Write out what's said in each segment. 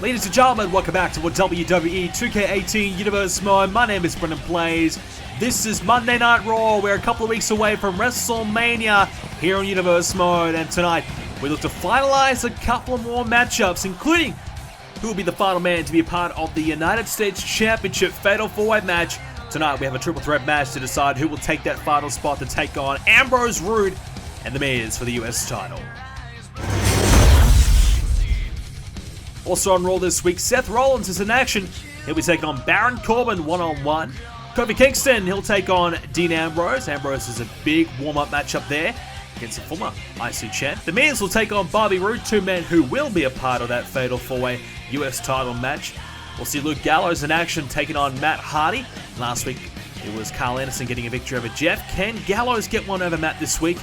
Ladies and gentlemen, welcome back to WWE 2k18 Universe Mode. My name is BrendenPlayz. This is Monday Night Raw. We're a couple of weeks away from WrestleMania here on Universe Mode, and tonight we look to finalize a couple of more matchups, including who will be the final man to be a part of the United States Championship Fatal 4-Way match. Tonight we have a triple threat match to decide who will take that final spot to take on Ambrose, Rude, and The Miz for the US title. Also on Raw this week, Seth Rollins is in action. He'll be taking on Baron Corbin one-on-one. Kofi Kingston, he'll take on Dean Ambrose. Ambrose is a big warm-up matchup there against a former IC champ. The Miz will take on Bobby Roode, two men who will be a part of that Fatal 4-Way US title match. We'll see Luke Gallows in action taking on Matt Hardy. Last week, it was Carl Anderson getting a victory over Jeff. Can Gallows get one over Matt this week?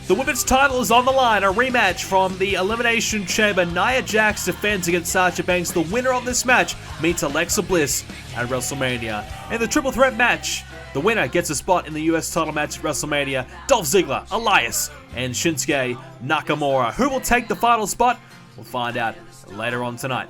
The women's title is on the line, a rematch from the Elimination Chamber. Nia Jax defends against Sasha Banks. The winner of this match meets Alexa Bliss at WrestleMania. In the triple threat match, the winner gets a spot in the US title match at WrestleMania. Dolph Ziggler, Elias, and Shinsuke Nakamura. Who will take the final spot? We'll find out later on tonight.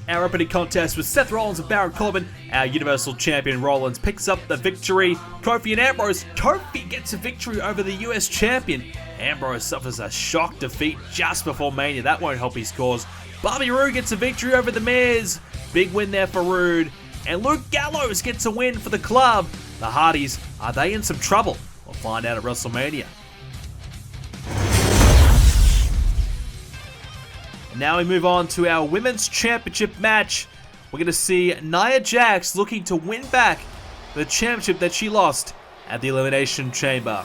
Our opening contest was Seth Rollins and Baron Corbin. Our Universal Champion Rollins picks up the victory. Kofi and Ambrose. Kofi gets a victory over the US Champion. Ambrose suffers a shock defeat just before Mania. That won't help his cause. Bobby Roode gets a victory over The Miz. Big win there for Roode. And Luke Gallows gets a win for the club. The Hardys, are they in some trouble? We'll find out at WrestleMania. Now we move on to our Women's Championship match. We're going to see Nia Jax looking to win back the championship that she lost at the Elimination Chamber.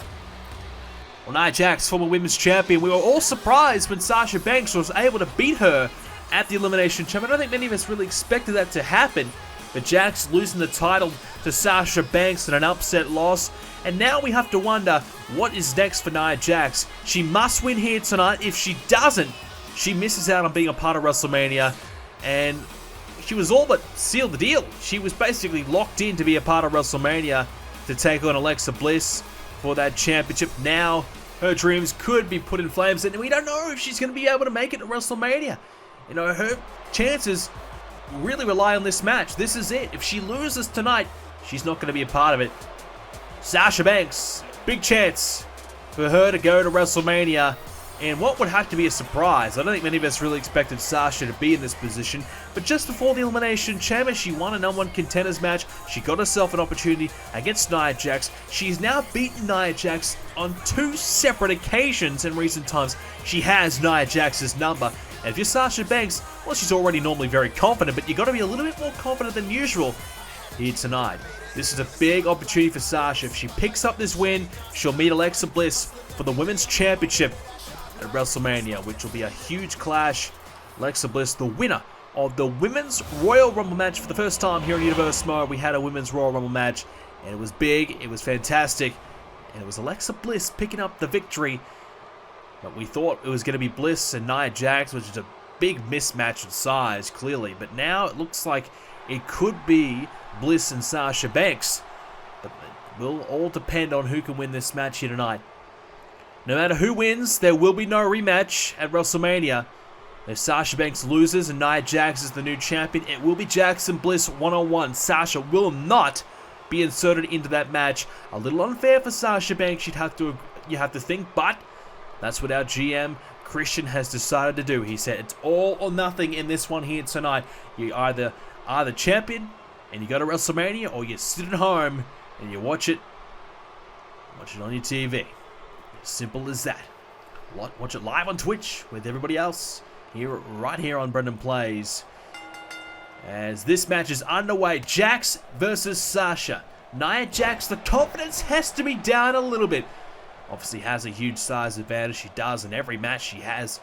Well, Nia Jax, former Women's Champion, we were all surprised when Sasha Banks was able to beat her at the Elimination Chamber. I don't think many of us really expected that to happen. But Jax losing the title to Sasha Banks in an upset loss. And now we have to wonder what is next for Nia Jax. She must win here tonight. If she doesn't, she misses out on being a part of WrestleMania, and she was all but sealed the deal. She was basically locked in to be a part of WrestleMania to take on Alexa Bliss for that championship. Now her dreams could be put in flames, and we don't know if she's going to be able to make it to WrestleMania. You know, her chances really rely on this match. This is it. If she loses tonight, she's not going to be a part of it. Sasha Banks, big chance for her to go to WrestleMania. And what would have to be a surprise, I don't think many of us really expected Sasha to be in this position, but just before the Elimination Chamber, she won a #1 contenders match. She got herself an opportunity against Nia Jax. She's now beaten Nia Jax on 2 separate occasions in recent times. She has Nia Jax's number. And if you're Sasha Banks, well, she's already normally very confident, but you got to be a little bit more confident than usual here tonight. This is a big opportunity for Sasha. If she picks up this win, she'll meet Alexa Bliss for the Women's Championship at WrestleMania, which will be a huge clash. Alexa Bliss, the winner of the Women's Royal Rumble match. For the first time here in Universe Mode, we had a Women's Royal Rumble match, and it was big, it was fantastic, and it was Alexa Bliss picking up the victory. But we thought it was going to be Bliss and Nia Jax, which is a big mismatch in size, clearly. But now it looks like it could be Bliss and Sasha Banks. But it will all depend on who can win this match here tonight. No matter who wins, there will be no rematch at WrestleMania. If Sasha Banks loses and Nia Jax is the new champion, it will be Jax and Bliss one-on-one. Sasha will not be inserted into that match. A little unfair for Sasha Banks, you have to think, but that's what our GM Christian has decided to do. He said it's all or nothing in this one here tonight. You either are the champion and you go to WrestleMania, or you sit at home and you watch it on your TV. Simple as that. Watch it live on Twitch with everybody else right here on BrendenPlayz. As this match is underway, Jax versus Sasha. Nia Jax, the confidence has to be down a little bit. Obviously has a huge size advantage. She does in every match she has.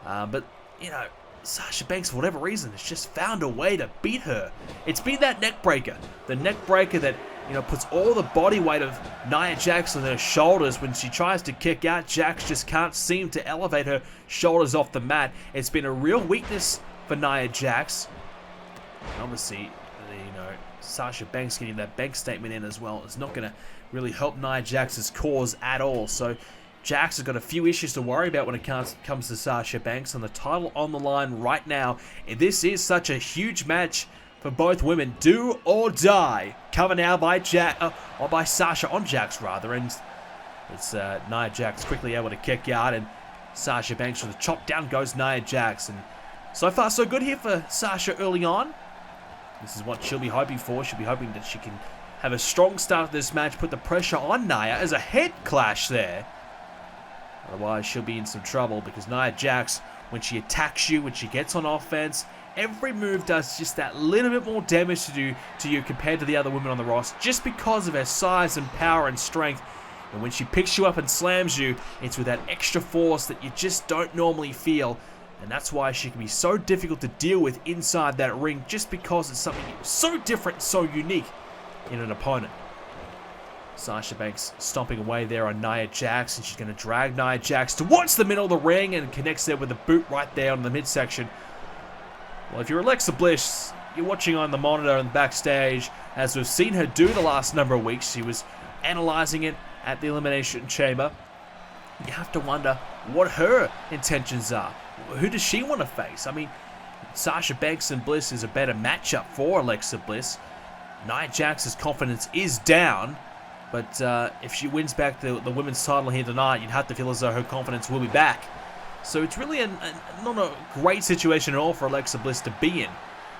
But, you know, Sasha Banks, for whatever reason, has just found a way to beat her. It's been that neck breaker. The neck breaker that, you know, puts all the body weight of Nia Jax on her shoulders. When she tries to kick out, Jax just can't seem to elevate her shoulders off the mat. It's been a real weakness for Nia Jax. And obviously, you know, Sasha Banks getting that bank statement in as well is not going to really help Nia Jax's cause at all. So Jax has got a few issues to worry about when it comes to Sasha Banks, and the title on the line right now. And this is such a huge match for both women. Do or die. Covered now by by Sasha on Jax rather, and it's Nia Jax quickly able to kick out, and Sasha Banks with a chop. Down goes Nia Jax, and so far so good here for Sasha early on. This is what she'll be hoping for. She'll be hoping that she can have a strong start to this match, put the pressure on Nia as a head clash there. Otherwise, she'll be in some trouble because Nia Jax, when she attacks you, when she gets on offense, every move does just that little bit more damage to you compared to the other women on the roster, just because of her size and power and strength. And when she picks you up and slams you, it's with that extra force that you just don't normally feel. And that's why she can be so difficult to deal with inside that ring, just because it's something so different, so unique in an opponent. Sasha Banks stomping away there on Nia Jax, and she's going to drag Nia Jax towards the middle of the ring and connects there with a boot right there on the midsection. Well, if you're Alexa Bliss, you're watching on the monitor and backstage, as we've seen her do the last number of weeks. She was analyzing it at the Elimination Chamber. You have to wonder what her intentions are. Who does she want to face? I mean, Sasha Banks and Bliss is a better matchup for Alexa Bliss. Nia Jax's confidence is down. But if she wins back the women's title here tonight, you'd have to feel as though her confidence will be back. So it's really not a great situation at all for Alexa Bliss to be in.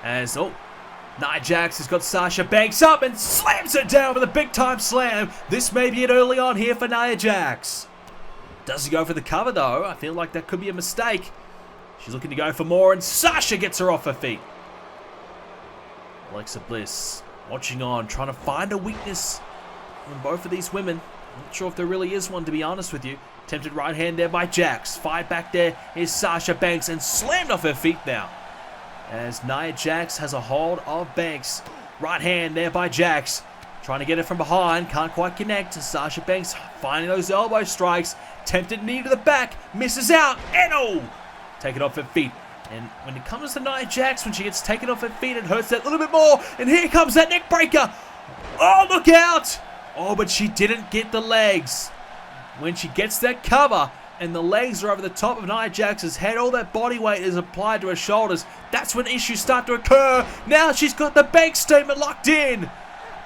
As, Nia Jax has got Sasha Banks up and slams her down with a big-time slam. This may be it early on here for Nia Jax. Does he go for the cover, though? I feel like that could be a mistake. She's looking to go for more, and Sasha gets her off her feet. Alexa Bliss watching on, trying to find a weakness in both of these women. I'm not sure if there really is one, to be honest with you. Tempted right hand there by Jax. Fired back there is Sasha Banks and slammed off her feet now. As Nia Jax has a hold of Banks. Right hand there by Jax. Trying to get it from behind. Can't quite connect. Sasha Banks finding those elbow strikes. Tempted knee to the back. Misses out. And taken off her feet. And when it comes to Nia Jax, when she gets taken off her feet, it hurts that little bit more. And here comes that neck breaker. Oh, look out. Oh, but she didn't get the legs. When she gets that cover and the legs are over the top of Nia Jax's head, all that body weight is applied to her shoulders. That's when issues start to occur. Now she's got the bank statement locked in.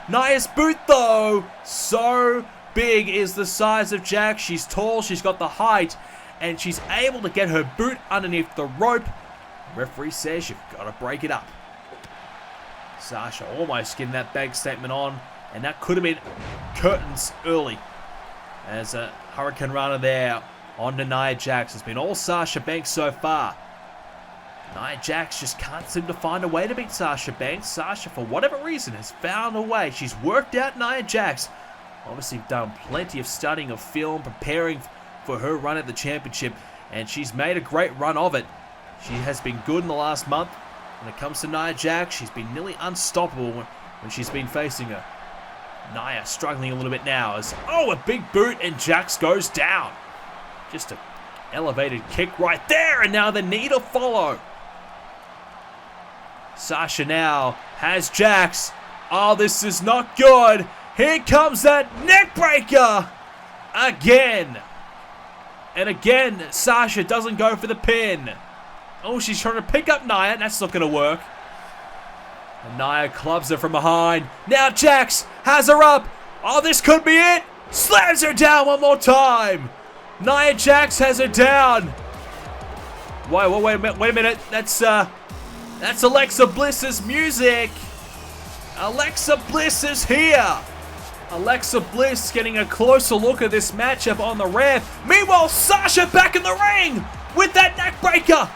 Nia's boot, though, so big is the size of Jax. She's tall, she's got the height, and she's able to get her boot underneath the rope. The referee says you've got to break it up. Sasha almost getting that bank statement on. And that could have been curtains early. As a Hurricane Runner there on to Nia Jax. It's been all Sasha Banks so far. Nia Jax just can't seem to find a way to beat Sasha Banks. Sasha, for whatever reason, has found a way. She's worked out Nia Jax. Obviously done plenty of studying of film, preparing for her run at the championship. And she's made a great run of it. She has been good in the last month. When it comes to Nia Jax, she's been nearly unstoppable when she's been facing her. Nia struggling a little bit now as, a big boot and Jax goes down. Just an elevated kick right there, and now the knee to follow. Sasha now has Jax. Oh, this is not good. Here comes that neck breaker again. And again, Sasha doesn't go for the pin. Oh, she's trying to pick up Nia, and that's not going to work. And Nia clubs her from behind. Now Jax has her up. Oh, this could be it. Slams her down one more time. Nia Jax has her down. Wait a minute. That's Alexa Bliss's music. Alexa Bliss is here. Alexa Bliss getting a closer look at this matchup on the ref. Meanwhile, Sasha back in the ring with that neck breaker.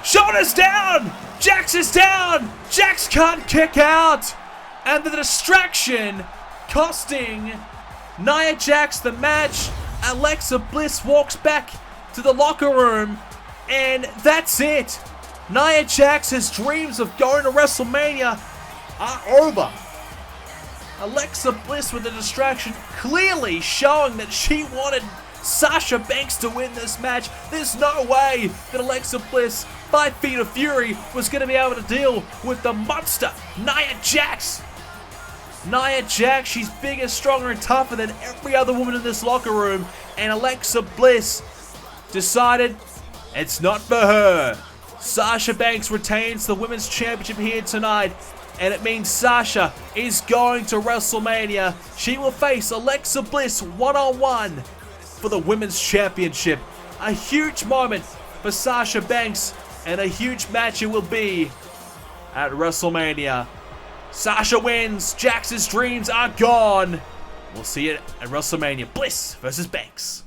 Shoulders down. Jax is down. Jax can't kick out. And the distraction costing Nia Jax the match. Alexa Bliss walks back to the locker room. And that's it. Nia Jax's dreams of going to WrestleMania are over. Alexa Bliss with the distraction, clearly showing that she wanted Sasha Banks to win this match. There's no way that Alexa Bliss, 5 Feet of Fury, was going to be able to deal with the monster Nia Jax. Nia Jax, she's bigger, stronger, and tougher than every other woman in this locker room. And Alexa Bliss decided it's not for her. Sasha Banks retains the Women's Championship here tonight. And it means Sasha is going to WrestleMania. She will face Alexa Bliss one-on-one for the Women's Championship. A huge moment for Sasha Banks, and a huge match it will be at WrestleMania. Sasha wins. Jax's dreams are gone. We'll see it at WrestleMania. Bliss versus Banks.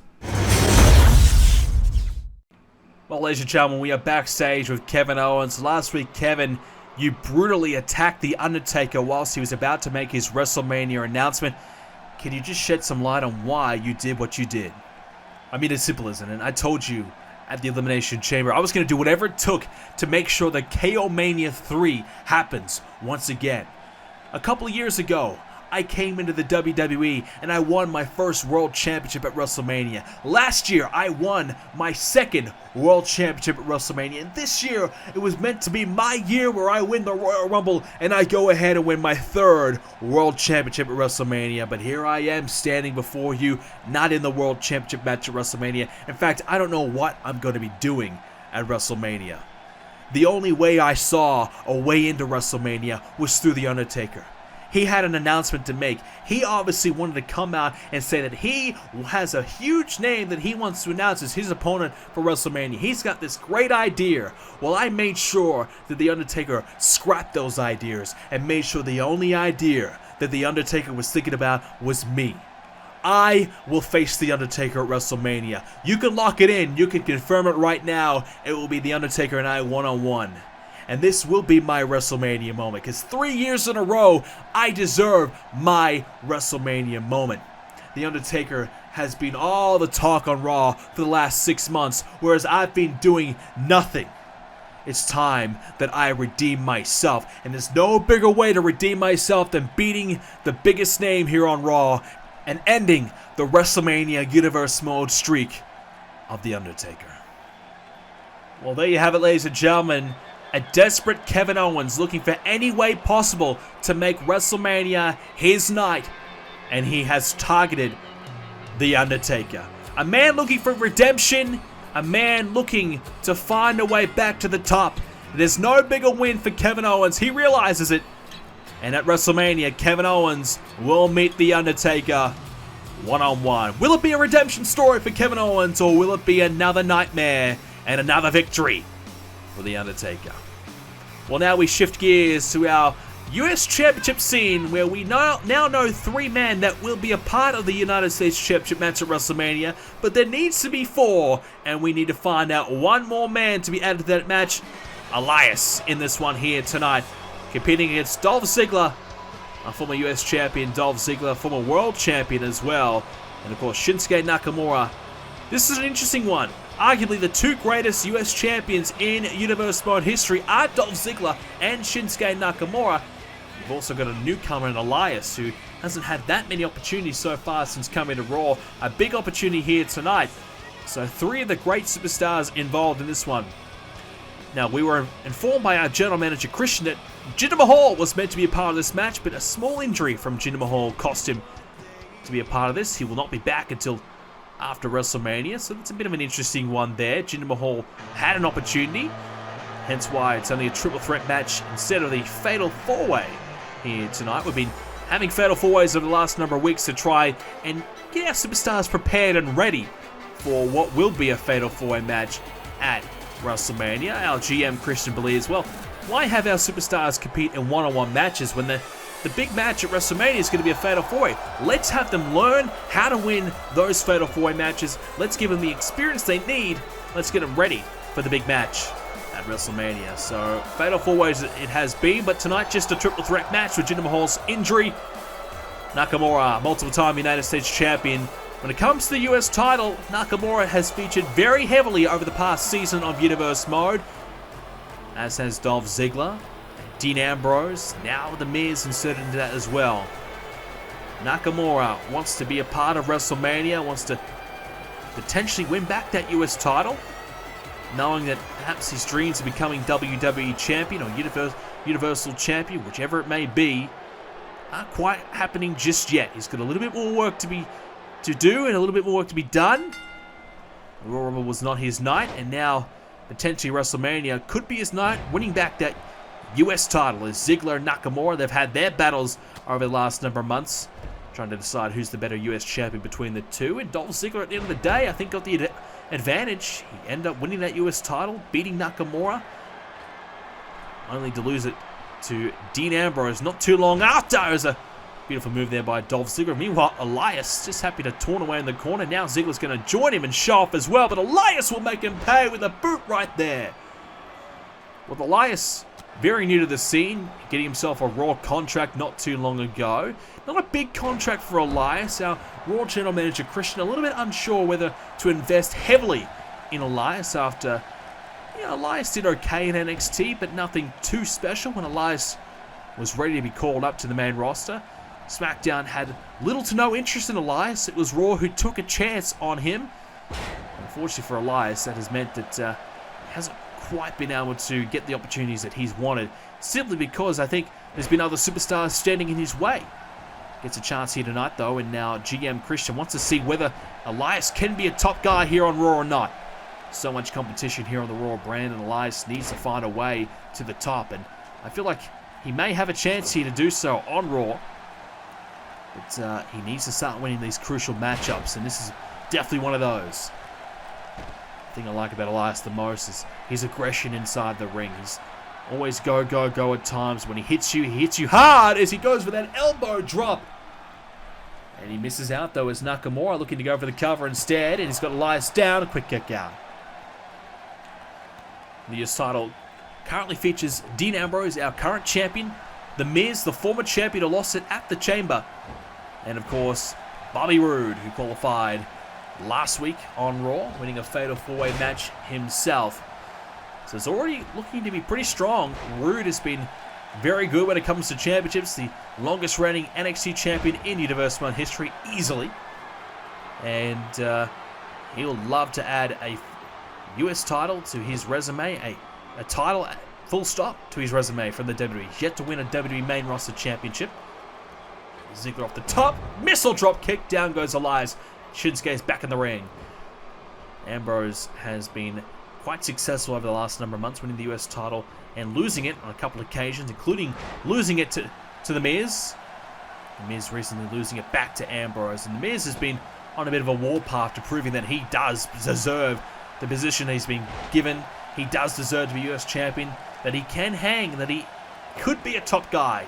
Well, ladies and gentlemen, we are backstage with Kevin Owens. Last week, Kevin, you brutally attacked The Undertaker whilst he was about to make his WrestleMania announcement. Can you just shed some light on why you did what you did? I mean, it's simple, isn't it? I told you at the Elimination Chamber I was going to do whatever it took to make sure that KO Mania 3 happens once again. A couple of years ago, I came into the WWE and I won my first World Championship at WrestleMania. Last year, I won my second World Championship at WrestleMania. And this year, it was meant to be my year where I win the Royal Rumble and I go ahead and win my third World Championship at WrestleMania. But here I am standing before you, not in the World Championship match at WrestleMania. In fact, I don't know what I'm going to be doing at WrestleMania. The only way I saw a way into WrestleMania was through The Undertaker. He had an announcement to make. He obviously wanted to come out and say that he has a huge name that he wants to announce as his opponent for WrestleMania. He's got this great idea. Well, I made sure that The Undertaker scrapped those ideas and made sure the only idea that The Undertaker was thinking about was me. I will face The Undertaker at WrestleMania. You can lock it in. You can confirm it right now. It will be The Undertaker and I one-on-one. And this will be my WrestleMania moment, because 3 years in a row, I deserve my WrestleMania moment. The Undertaker has been all the talk on Raw for the last 6 months, whereas I've been doing nothing. It's time that I redeem myself, and there's no bigger way to redeem myself than beating the biggest name here on Raw and ending the WrestleMania Universe Mode streak of The Undertaker. Well, there you have it, ladies and gentlemen. A desperate Kevin Owens looking for any way possible to make WrestleMania his night. And he has targeted The Undertaker. A man looking for redemption. A man looking to find a way back to the top. There's no bigger win for Kevin Owens. He realizes it. And at WrestleMania, Kevin Owens will meet The Undertaker one-on-one. Will it be a redemption story for Kevin Owens, or will it be another nightmare and another victory for The Undertaker? Well, now we shift gears to our US Championship scene, where we now know 3 men that will be a part of the United States Championship match at WrestleMania, but there needs to be 4, and we need to find out 1 more man to be added to that match. Elias in this one here tonight, competing against Dolph Ziggler, a former US champion. Dolph Ziggler, former world champion as well, and of course Shinsuke Nakamura. This is an interesting one. Arguably the 2 greatest US champions in Universe Mode history are Dolph Ziggler and Shinsuke Nakamura. We've also got a newcomer in Elias, who hasn't had that many opportunities so far since coming to Raw. A big opportunity here tonight. So 3 of the great superstars involved in this one. Now, we were informed by our general manager Christian that Jinder Mahal was meant to be a part of this match, but a small injury from Jinder Mahal cost him to be a part of this. He will not be back until after WrestleMania, so that's a bit of an interesting one there. Jinder Mahal had an opportunity, hence why it's only a triple threat match instead of the Fatal 4-Way here tonight. We've been having Fatal 4-Ways over the last number of weeks to try and get our superstars prepared and ready for what will be a Fatal 4-Way match at WrestleMania. Our GM Christian believes, well, why have our superstars compete in one-on-one matches when the big match at WrestleMania is going to be a Fatal 4-Way? Let's have them learn how to win those Fatal 4-Way matches. Let's give them the experience they need. Let's get them ready for the big match at WrestleMania. So, Fatal 4-Ways it has been, but tonight just a triple threat match with Jinder Mahal's injury. Nakamura, multiple-time United States champion. When it comes to the US title, Nakamura has featured very heavily over the past season of Universe Mode, as has Dolph Ziggler, Dean Ambrose, now The Miz inserted into that as well. Nakamura wants to be a part of WrestleMania, wants to potentially win back that US title, knowing that perhaps his dreams of becoming WWE Champion or Universal Champion, whichever it may be, aren't quite happening just yet. He's got a little bit more work to do and a little bit more work to be done. The Royal Rumble was not his night, and now potentially WrestleMania could be his night, winning back that US title. As Ziggler and Nakamura, they've had their battles over the last number of months, trying to decide who's the better US champion between the two. And Dolph Ziggler, at the end of the day, I think got the advantage. He ended up winning that US title, beating Nakamura, only to lose it to Dean Ambrose not too long after. It was a beautiful move there by Dolph Ziggler. Meanwhile, Elias just happy to taunt away in the corner. Now Ziggler's going to join him and show off as well, but Elias will make him pay with a boot right there. With Elias very new to the scene, getting himself a Raw contract not too long ago. Not a big contract for Elias. Our Raw General Manager Christian a little bit unsure whether to invest heavily in Elias after, Elias did okay in NXT, but nothing too special when Elias was ready to be called up to the main roster. SmackDown had little to no interest in Elias. It was Raw who took a chance on him. Unfortunately for Elias, that has meant that he hasn't quite been able to get the opportunities that he's wanted, simply because I think there's been other superstars standing in his way. Gets a chance here tonight though, and now GM Christian wants to see whether Elias can be a top guy here on Raw or not. So much competition here on the Raw brand, and Elias needs to find a way to the top, and I feel like he may have a chance here to do so on Raw, but he needs to start winning these crucial matchups, and this is definitely one of those. The thing I like about Elias the most is his aggression inside the ring. He's always go, go, go at times. When he hits you hard as he goes for that elbow drop. And he misses out though as Nakamura looking to go for the cover instead, and he's got Elias down, a quick kick out. The US title currently features Dean Ambrose, our current champion, The Miz, the former champion who lost it at the Chamber, and of course Bobby Roode, who qualified last week on Raw, winning a fatal 4-way match himself. So it's already looking to be pretty strong. Roode has been very good when it comes to championships, the longest reigning NXT champion in Universal Man history, easily. And he'll love to add a US title to his resume, a title full stop to his resume from the WWE. He's yet to win a WWE main roster championship. Ziggler off the top, missile drop kick, down goes Elias. Shinsuke's back in the ring. Ambrose has been quite successful over the last number of months, winning the US title and losing it on a couple of occasions, including losing it to The Miz. The Miz recently losing it back to Ambrose, and The Miz has been on a bit of a warpath to proving that he does deserve the position he's been given. He does deserve to be US champion, that he can hang, that he could be a top guy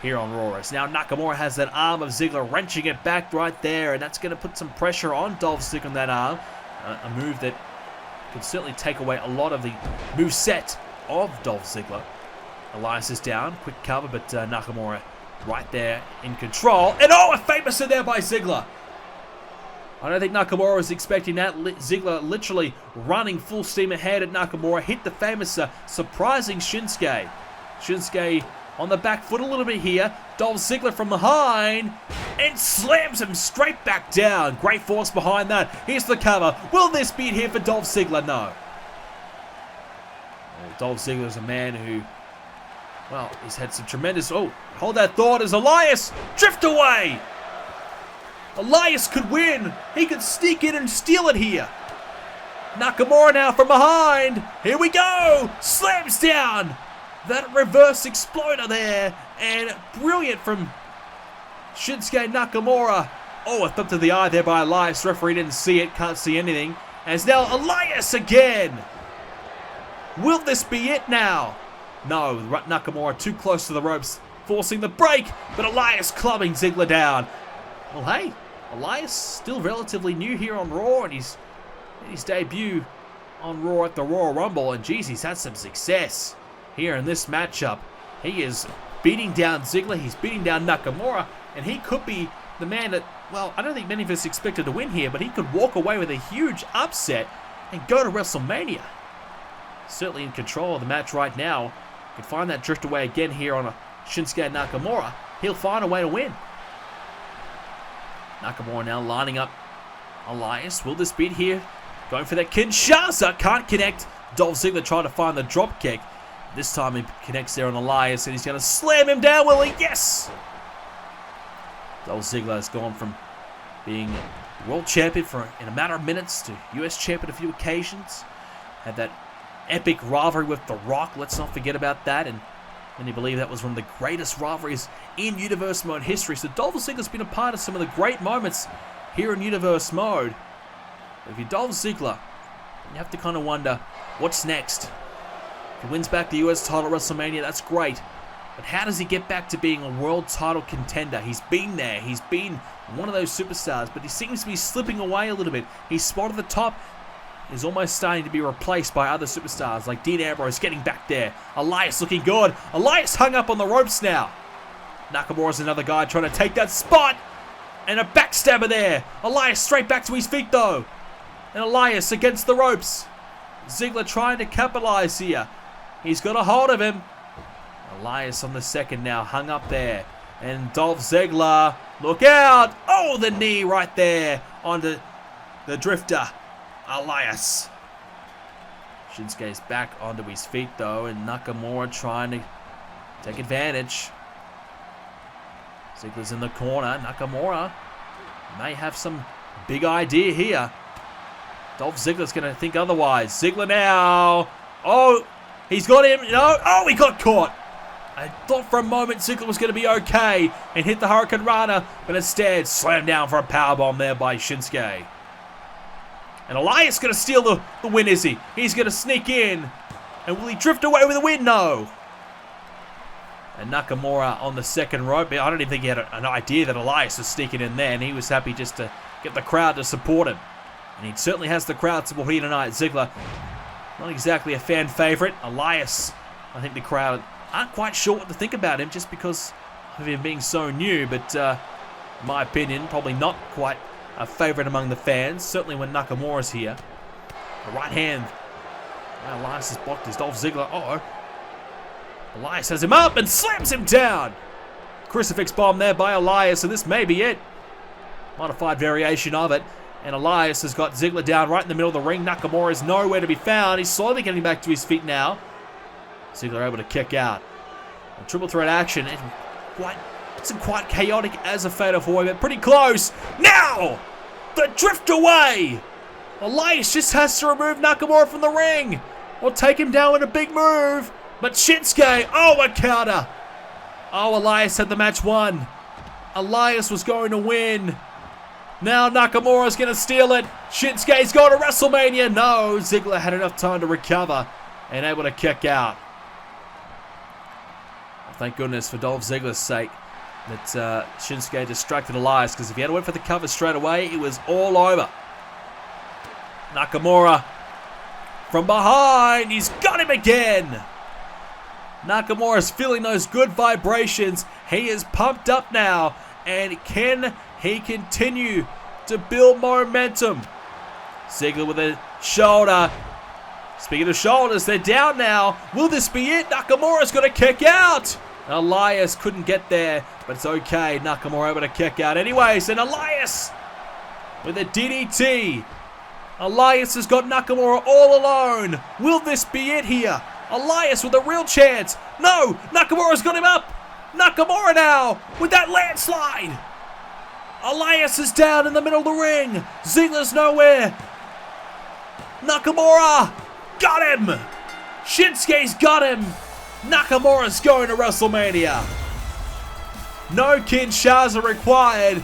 here on Raw. Now Nakamura has that arm of Ziggler wrenching it back right there, and that's going to put some pressure on Dolph Ziggler on that arm. A move that could certainly take away a lot of the moveset of Dolph Ziggler. Elias is down, quick cover, but Nakamura right there in control. And a famous in there by Ziggler. I don't think Nakamura was expecting that. Ziggler literally running full steam ahead at Nakamura. Hit the famous surprising Shinsuke. Shinsuke on the back foot a little bit here. Dolph Ziggler from behind and slams him straight back down. Great force behind that. Here's the cover. Will this be it here for Dolph Ziggler? No. Well, Dolph Ziggler is a man who, well, he's had some tremendous... Oh, hold that thought as Elias drift away. Elias could win. He could sneak in and steal it here. Nakamura now from behind. Here we go. Slams down. That reverse exploder there. And brilliant from Shinsuke Nakamura. Oh, a thump to the eye there by Elias. Referee didn't see it. Can't see anything. As now Elias again. Will this be it now? No, Nakamura too close to the ropes. Forcing the break. But Elias clubbing Ziggler down. Well, hey. Elias still relatively new here on Raw, and he's in his debut on Raw at the Royal Rumble, and geez, he's had some success here in this matchup. He is beating down Ziggler, he's beating down Nakamura, and he could be the man that, well, I don't think many of us expected to win here, but he could walk away with a huge upset and go to WrestleMania. Certainly in control of the match right now. Could find that drift away again here on a Shinsuke Nakamura. He'll find a way to win. Nakamura now lining up Elias. Will this beat here? Going for that Kinshasa. Can't connect. Dolph Ziggler trying to find the drop kick. This time he connects there on Elias, and he's going to slam him down, will he? Yes! Dolph Ziggler has gone from being world champion in a matter of minutes to US champion a few occasions. Had that epic rivalry with The Rock. Let's not forget about that. And many believe that was one of the greatest rivalries in Universe Mode history. So Dolph Ziggler's been a part of some of the great moments here in Universe Mode. But if you're Dolph Ziggler, you have to kind of wonder, what's next? If he wins back the US title at WrestleMania, that's great. But how does he get back to being a world title contender? He's been there. He's been one of those superstars, but he seems to be slipping away a little bit. His spot at the top is almost starting to be replaced by other superstars like Dean Ambrose getting back there. Elias looking good. Elias hung up on the ropes now. Nakamura's another guy trying to take that spot. And a backstabber there. Elias straight back to his feet though. And Elias against the ropes. Ziggler trying to capitalize here. He's got a hold of him. Elias on the second now, hung up there. And Dolph Ziggler, look out! Oh, the knee right there onto the drifter, Elias. Shinsuke's back onto his feet though, and Nakamura trying to take advantage. Ziggler's in the corner. Nakamura may have some big idea here. Dolph Ziggler's going to think otherwise. Ziggler now. Oh, he's got him. No. Oh, he got caught. I thought for a moment Ziggler was going to be okay and hit the Hurricane Rana, but instead slammed down for a powerbomb there by Shinsuke. And Elias going to steal the win, is he? He's going to sneak in. And will he drift away with the win? No. And Nakamura on the second rope. I don't even think he had an idea that Elias was sneaking in there, and he was happy just to get the crowd to support him. And he certainly has the crowd support here tonight. Ziggler, not exactly a fan favorite. Elias, I think the crowd aren't quite sure what to think about him just because of him being so new. But in my opinion, probably not quite a favorite among the fans. Certainly when Nakamura's here. The right hand. Now Elias has blocked his Dolph Ziggler. Uh-oh. Elias has him up and slams him down. Crucifix bomb there by Elias, and this may be it. Modified variation of it. And Elias has got Ziggler down right in the middle of the ring. Nakamura is nowhere to be found. He's slowly getting back to his feet now. Ziggler able to kick out. A triple threat action. It's quite chaotic as a fatal four-way, but pretty close. Now! The drift away! Elias just has to remove Nakamura from the ring. Or take him down with a big move. But Shinsuke, oh, a counter. Oh, Elias had the match won. Elias was going to win. Now Nakamura's going to steal it. Shinsuke's going to WrestleMania. No, Ziggler had enough time to recover and able to kick out. Well, thank goodness for Dolph Ziggler's sake that Shinsuke distracted Elias, because if he had went for the cover straight away, it was all over. Nakamura from behind. He's got him again. Nakamura's feeling those good vibrations. He is pumped up now. And can he continue to build momentum? Ziggler with a shoulder. Speaking of shoulders, they're down now. Will this be it? Nakamura's got to kick out. Elias couldn't get there, but it's okay. Nakamura able to kick out anyways. And Elias with a DDT. Elias has got Nakamura all alone. Will this be it here? Elias with a real chance. No, Nakamura's got him up. Nakamura now with that landslide. Elias is down in the middle of the ring. Ziggler's nowhere. Nakamura got him. Shinsuke's got him. Nakamura's going to WrestleMania. No Kinshasa required.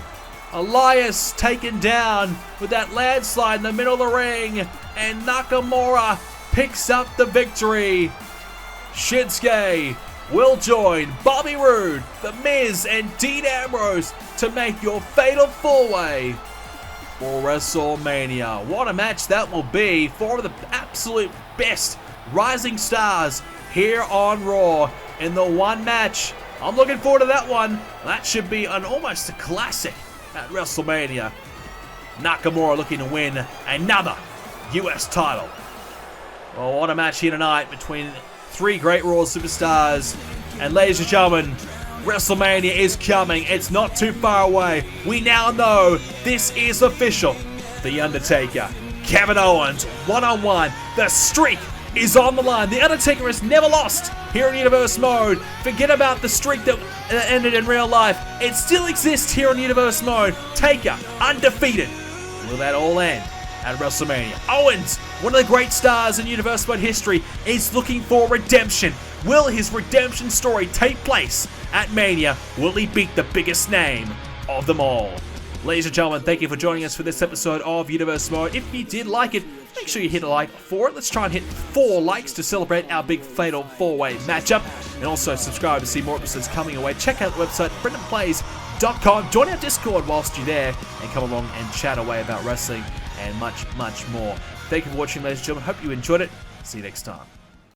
Elias taken down with that landslide in the middle of the ring. And Nakamura picks up the victory. Shinsuke will join Bobby Roode, The Miz, and Dean Ambrose to make your fatal four-way for WrestleMania. What a match that will be. Four of the absolute best rising stars here on Raw in the one match. I'm looking forward to that one. That should be almost a classic at WrestleMania. Nakamura looking to win another US title. Well, what a match here tonight between three great Raw superstars. And ladies and gentlemen, WrestleMania is coming. It's not too far away. We now know this is official. The Undertaker, Kevin Owens, one-on-one. The streak is on the line. The Undertaker has never lost here in Universe Mode. Forget about the streak that ended in real life. It still exists here in Universe Mode. Taker, undefeated. Will that all end at WrestleMania? Owens, one of the great stars in Universe Mode history, is looking for redemption. Will his redemption story take place at Mania? Will he beat the biggest name of them all? Ladies and gentlemen, thank you for joining us for this episode of Universe Mode. If you did like it, make sure you hit a like for it. Let's try and hit 4 likes to celebrate our big fatal 4-way matchup. And also subscribe to see more episodes coming away. Check out the website, BrendenPlayz.com. Join our Discord whilst you're there and come along and chat away about wrestling and much, much more. Thank you for watching, ladies and gentlemen. Hope you enjoyed it. See you next time.